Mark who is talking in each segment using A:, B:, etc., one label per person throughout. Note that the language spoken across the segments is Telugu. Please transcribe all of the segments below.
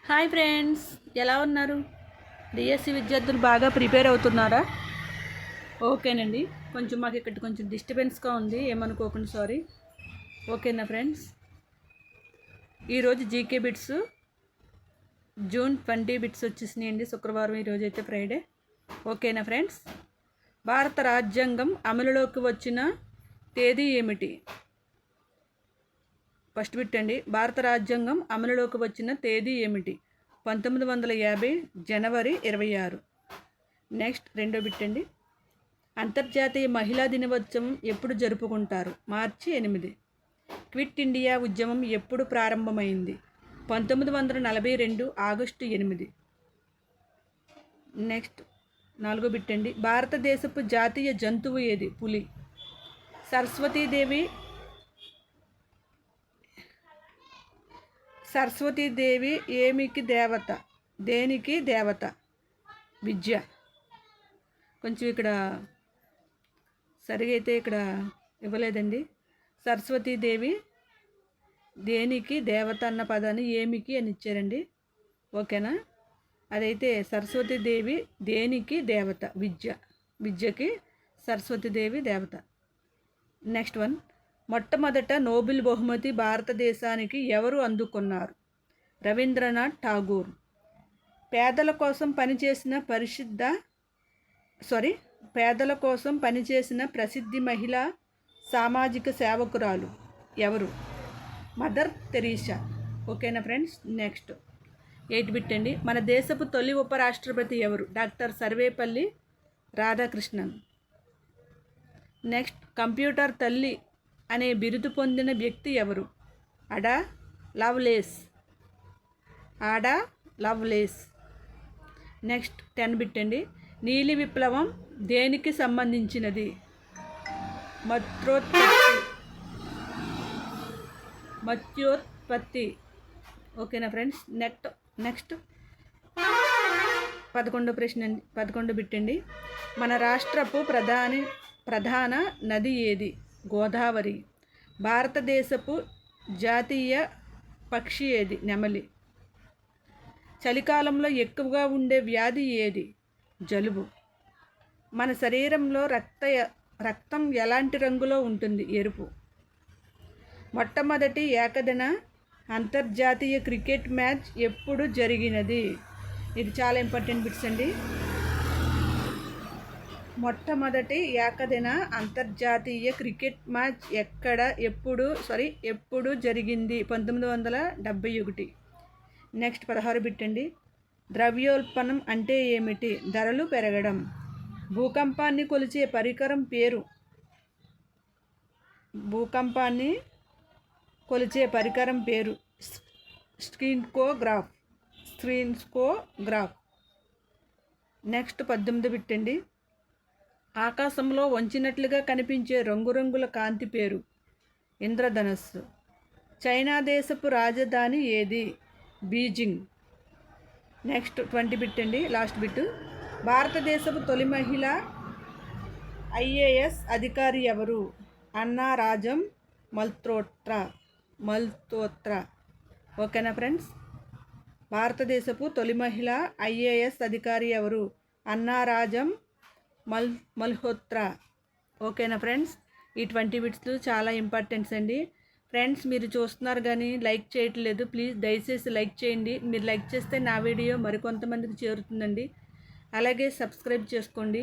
A: హాయ్ ఫ్రెండ్స్, ఎలా ఉన్నారు? డిఎస్సి విద్యార్థులు బాగా ప్రిపేర్ అవుతున్నారా? ఓకేనండి. మాకు ఇక్కడ కొంచెం డిస్టర్బెన్స్గా ఉంది, ఏమనుకోకుండా సారీ. ఓకేనా ఫ్రెండ్స్? ఈరోజు జీకే బిట్స్ జూన్ 20 బిట్స్ వచ్చేసినాయండి. శుక్రవారం, ఈరోజు అయితే ఫ్రైడే. ఓకేనా ఫ్రెండ్స్? భారత రాజ్యాంగం అమలులోకి వచ్చిన తేదీ ఏమిటి? ఫస్ట్ బిట్ అండి. భారత రాజ్యాంగం అమలులోకి వచ్చిన తేదీ ఏమిటి? 1950 జనవరి 26. నెక్స్ట్ రెండో బిట్ అండి. అంతర్జాతీయ మహిళా దినోత్సవం ఎప్పుడు జరుపుకుంటారు? మార్చి 8. క్విట్ ఇండియా ఉద్యమం ఎప్పుడు ప్రారంభమైంది? 1942 ఆగస్టు 8. నెక్స్ట్ నాలుగో బిట్ అండి. భారతదేశపు జాతీయ జంతువు ఏది? పులి. సరస్వతీదేవి ఏమికి దేవత? దేనికి దేవత? విద్య. కొంచెం ఇక్కడ సరిగా అయితే ఇక్కడ ఇవ్వలేదండి. సరస్వతీదేవి దేనికి దేవత అన్న పదాన్ని ఏమికి అని ఇచ్చారండి. ఓకేనా? అదైతే సరస్వతీదేవి దేనికి దేవత? విద్యకి సరస్వతీదేవి దేవత. Next one. మొట్టమొదట నోబెల్ బహుమతి భారతదేశానికి ఎవరు అందుకున్నారు? రవీంద్రనాథ్ ఠాగూర్. పేదల కోసం పనిచేసిన ప్రసిద్ధి మహిళా సామాజిక సేవకురాలు ఎవరు? Mother Teresa. ఓకేనా ఫ్రెండ్స్? నెక్స్ట్ 8 బిట్ అండి. మన దేశపు తొలి ఉపరాష్ట్రపతి ఎవరు? Doctor Sarvepalli Radhakrishnan. Next computer తల్లి అనే బిరుదు పొందిన వ్యక్తి ఎవరు? అడా లవ్లేస్. నెక్స్ట్ 10 బిట్ అండి. నీలి విప్లవం దేనికి సంబంధించినది? మత్స్యోత్పత్తి. ఓకేనా ఫ్రెండ్స్? నెక్స్ట్ 11 బిట్ అండి. మన రాష్ట్రపు ప్రధాన నది ఏది? గోదావరి. భారతదేశపు జాతీయ పక్షి ఏది? నెమలి. చలికాలంలో ఎక్కువగా ఉండే వ్యాధి ఏది? జలుబు. మన శరీరంలో రక్తం ఎలాంటి రంగులో ఉంటుంది? ఎరుపు. మొట్టమొదటి ఏకదిన అంతర్జాతీయ క్రికెట్ మ్యాచ్ ఎప్పుడు జరిగినది? ఇది చాలా ఇంపార్టెంట్ బిట్స్ అండి. మొట్టమొదటి ఏకదిన అంతర్జాతీయ క్రికెట్ మ్యాచ్ ఎప్పుడు జరిగింది? 1971. నెక్స్ట్ 16 బిట్ అండి. ద్రవ్యోల్బణం అంటే ఏమిటి? ధరలు పెరగడం. భూకంపాన్ని కొలిచే పరికరం పేరు? స్క్రీన్స్కోగ్రాఫ్. నెక్స్ట్ 18 బిట్ అండి. ఆకాశంలో వంచినట్లుగా కనిపించే రంగురంగుల కాంతి పేరు? ఇంద్రధనస్సు. చైనా దేశపు రాజధాని ఏది? బీజింగ్. నెక్స్ట్ 20 బిట్ అండి, లాస్ట్ బిట్. భారతదేశపు తొలి మహిళా ఐఏఎస్ అధికారి ఎవరు? అన్నారాజం మల్హోత్రా. ఓకేనా ఫ్రెండ్స్? భారతదేశపు తొలి మహిళా ఐఏఎస్ అధికారి ఎవరు? అన్నారాజం మల్హోత్రా. ఓకేనా ఫ్రెండ్స్? ఈ 20 బిట్స్ చాలా ఇంపార్టెంట్స్ అండి. ఫ్రెండ్స్, మీరు చూస్తున్నారు కానీ లైక్ చేయట్లేదు. ప్లీజ్ దయచేసి లైక్ చేయండి. మీరు లైక్ చేస్తే నా వీడియో మరికొంతమందికి చేరుతుందండి. అలాగే సబ్స్క్రైబ్ చేసుకోండి.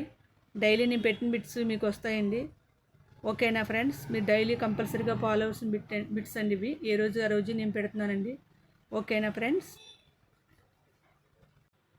A: డైలీ నేను పెట్టిన బిట్స్ మీకు వస్తాయండి. ఓకేనా ఫ్రెండ్స్? మీరు డైలీ కంపల్సరీగా ఫాలో అవ్వాల్సిన బిట్స్ అండి ఇవి. ఏ రోజు ఆ రోజు నేను పెడుతున్నానండి. ఓకేనా ఫ్రెండ్స్?